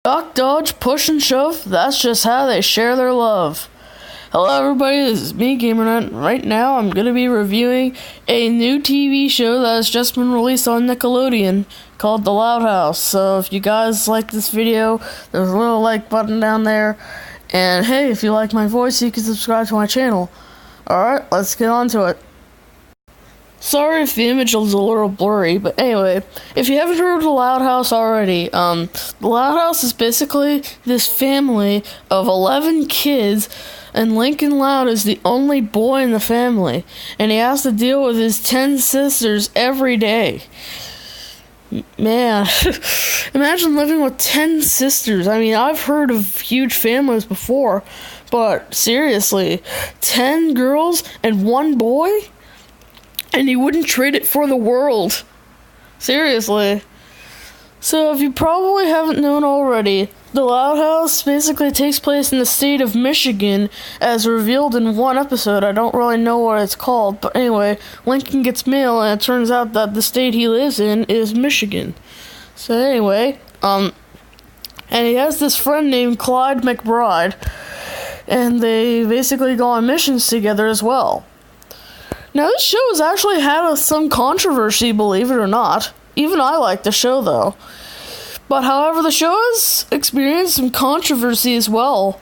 Duck, dodge, push, and shove, that's just how they share their love. Hello everybody, this is me, GamerNut. Right now I'm going to be reviewing a new TV show that has just been released on Nickelodeon called The Loud House. So if you guys like this video, there's a little like button down there. And hey, if you like my voice, you can subscribe to my channel. Alright, let's get on to it. Sorry if the image is a little blurry, but anyway, if you haven't heard of The Loud House already, The Loud House is basically this family of 11 kids, and Lincoln Loud is the only boy in the family, and he has to deal with his 10 sisters every day. Man, imagine living with 10 sisters. I mean, I've heard of huge families before, but seriously, 10 girls and one boy? And he wouldn't trade it for the world. Seriously. So if you probably haven't known already, The Loud House basically takes place in the state of Michigan, as revealed in one episode. I don't really know what it's called, but anyway, Lincoln gets mail, and it turns out that the state he lives in is Michigan. So anyway, and he has this friend named Clyde McBride, and they basically go on missions together as well. Now, this show has actually had some controversy, believe it or not. Even I like the show, though. But however, the show has experienced some controversy as well.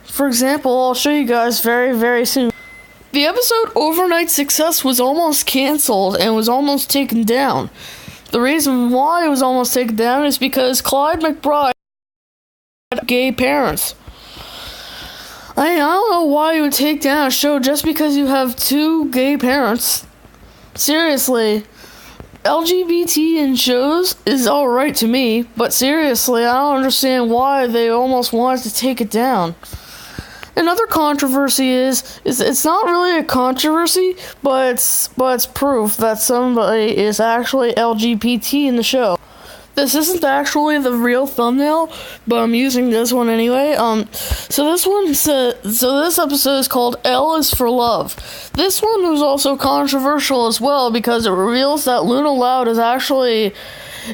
For example, I'll show you guys very, very soon. The episode Overnight Success was almost canceled and was almost taken down. The reason why it was almost taken down is because Clyde McBride had gay parents. I don't know why you would take down a show just because you have two gay parents. Seriously, LGBT in shows is alright to me, but seriously, I don't understand why they almost wanted to take it down. Another controversy is it's not really a controversy, but it's proof that somebody is actually LGBT in the show. This isn't actually the real thumbnail, but I'm using this one anyway. So this episode is called L is for Love. This one was also controversial as well because it reveals that Luna Loud is actually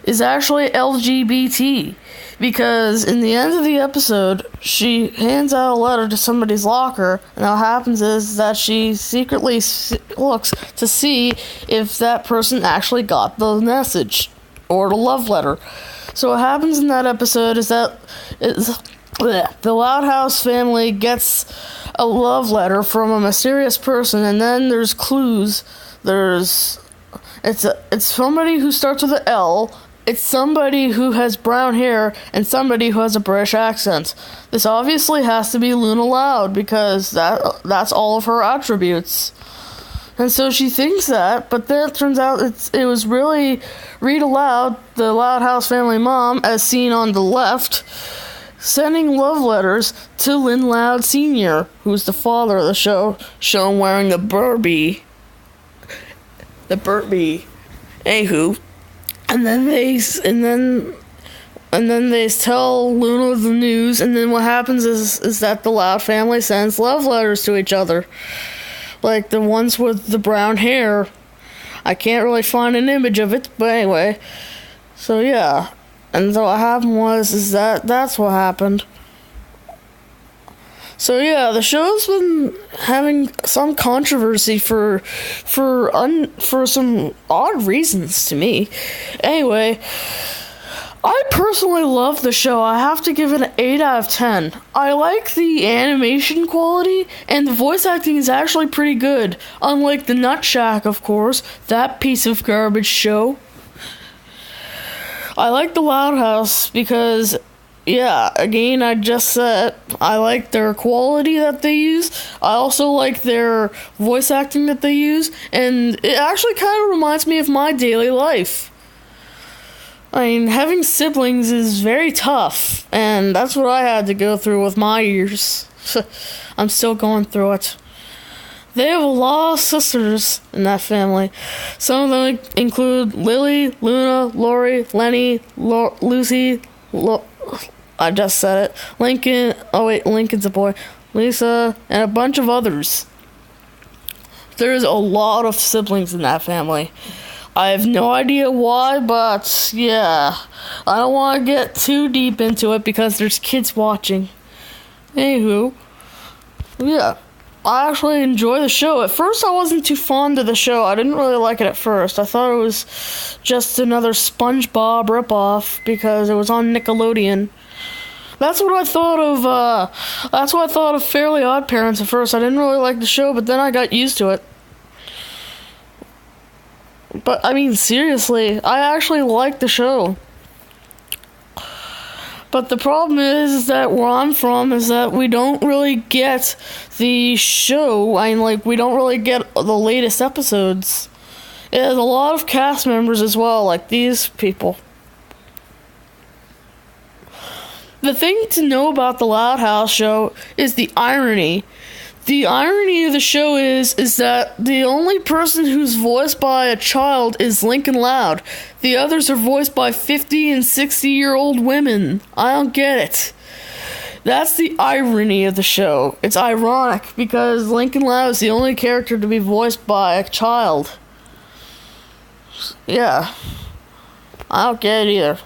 LGBT. Because in the end of the episode, she hands out a letter to somebody's locker, and what happens is that she secretly looks to see if that person actually got the message. Or the love letter. So what happens in that episode is that the Loud House family gets a love letter from a mysterious person, and then there's clues. It's somebody who starts with an L. It's somebody who has brown hair and somebody who has a British accent. This obviously has to be Luna Loud because that's all of her attributes. And so she thinks that, but then it turns out it was really Rita Loud, the Loud House family mom, as seen on the left, sending love letters to Lynn Loud Sr., who's the father of the show, shown wearing the Burberry. Anywho, and then they tell Luna the news, and then what happens is that the Loud family sends love letters to each other. Like the ones with the brown hair. I can't really find an image of it, but anyway. So yeah. And so what happened that's what happened. So yeah, the show's been having some controversy for some odd reasons to me. Anyway, I personally love the show. I have to give it an 8 out of 10. I like the animation quality, and the voice acting is actually pretty good. Unlike the Nut Shack, of course, that piece of garbage show. I like The Loud House because, yeah, again, I just said I like their quality that they use. I also like their voice acting that they use, and it actually kind of reminds me of my daily life. I mean, having siblings is very tough, and that's what I had to go through with my years. I'm still going through it. They have a lot of sisters in that family. Some of them include Lily, Luna, Lori, Lenny, Lucy, I just said it, Lincoln, Lincoln's a boy, Lisa, and a bunch of others. There's a lot of siblings in that family. I have no idea why, but yeah, I don't want to get too deep into it because there's kids watching. Anywho, yeah, I actually enjoy the show. At first, I wasn't too fond of the show. I didn't really like it at first. I thought it was just another SpongeBob ripoff because it was on Nickelodeon. That's what I thought of. That's what I thought of Fairly Odd Parents at first. I didn't really like the show, but then I got used to it. But I mean, seriously, I actually like the show. But the problem is that where I'm from is that we don't really get the show. I mean, like, we don't really get the latest episodes. It has a lot of cast members as well, like these people. The thing to know about the Loud House show is the irony. The irony of the show is that the only person who's voiced by a child is Lincoln Loud. The others are voiced by 50 and 60-year-old women. I don't get it. That's the irony of the show. It's ironic because Lincoln Loud is the only character to be voiced by a child. Yeah. I don't get it either.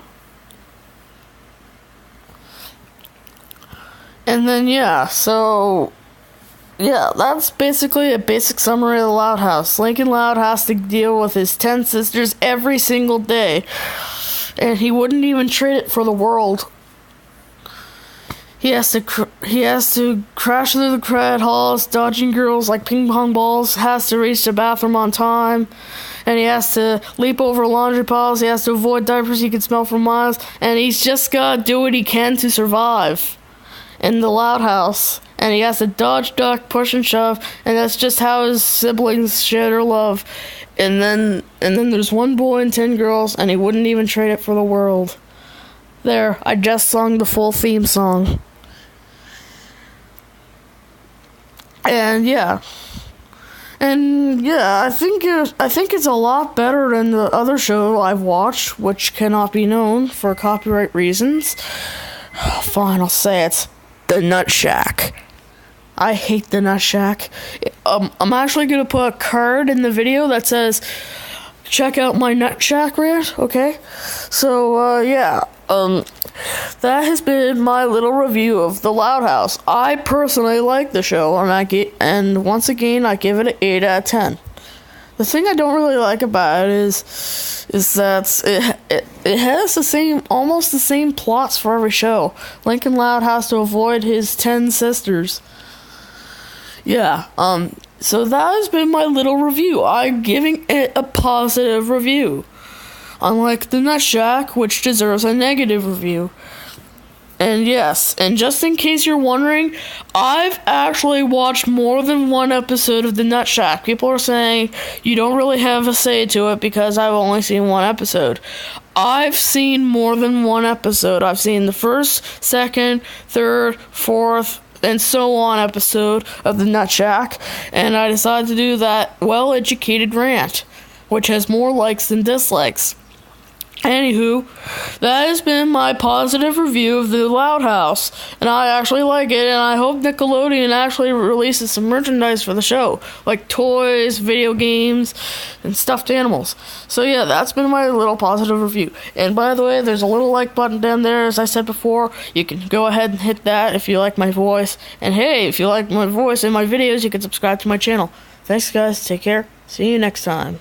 And then, yeah, so, yeah, that's basically a basic summary of the Loud House. Lincoln Loud has to deal with his 10 sisters every single day, and he wouldn't even trade it for the world. He has to crash through the crowded halls, dodging girls like ping pong balls, has to reach the bathroom on time, and he has to leap over laundry piles, he has to avoid diapers he can smell for miles, and he's just gotta do what he can to survive in the Loud House, and he has to dodge, duck, push, and shove, and that's just how his siblings share their love. And then there's one boy and 10 girls, and he wouldn't even trade it for the world. There, I just sung the full theme song. And yeah, I think it's a lot better than the other show I've watched, which cannot be known for copyright reasons. Fine, I'll say it. The Nut Shack. I hate the Nut Shack. I'm actually gonna put a card in the video that says, check out my Nut Shack rant, okay? So, yeah. That has been my little review of The Loud House. I personally like the show, and once again, I give it an 8 out of 10. The thing I don't really like about it is that it has almost the same plots for every show. Lincoln Loud has to avoid his 10 sisters. Yeah, so that has been my little review. I'm giving it a positive review. Unlike the Nut Shack, which deserves a negative review. And yes, and just in case you're wondering, I've actually watched more than one episode of the Nut Shack. People are saying you don't really have a say to it because I've only seen one episode. I've seen more than one episode. I've seen the first, second, third, fourth, and so on episode of the Nut Shack, and I decided to do that well-educated rant, which has more likes than dislikes. Anywho, that has been my positive review of The Loud House, and I actually like it, and I hope Nickelodeon actually releases some merchandise for the show, like toys, video games, and stuffed animals. So yeah, that's been my little positive review. And by the way, there's a little like button down there, as I said before. You can go ahead and hit that if you like my voice. And hey, if you like my voice and my videos, you can subscribe to my channel. Thanks guys, take care, see you next time.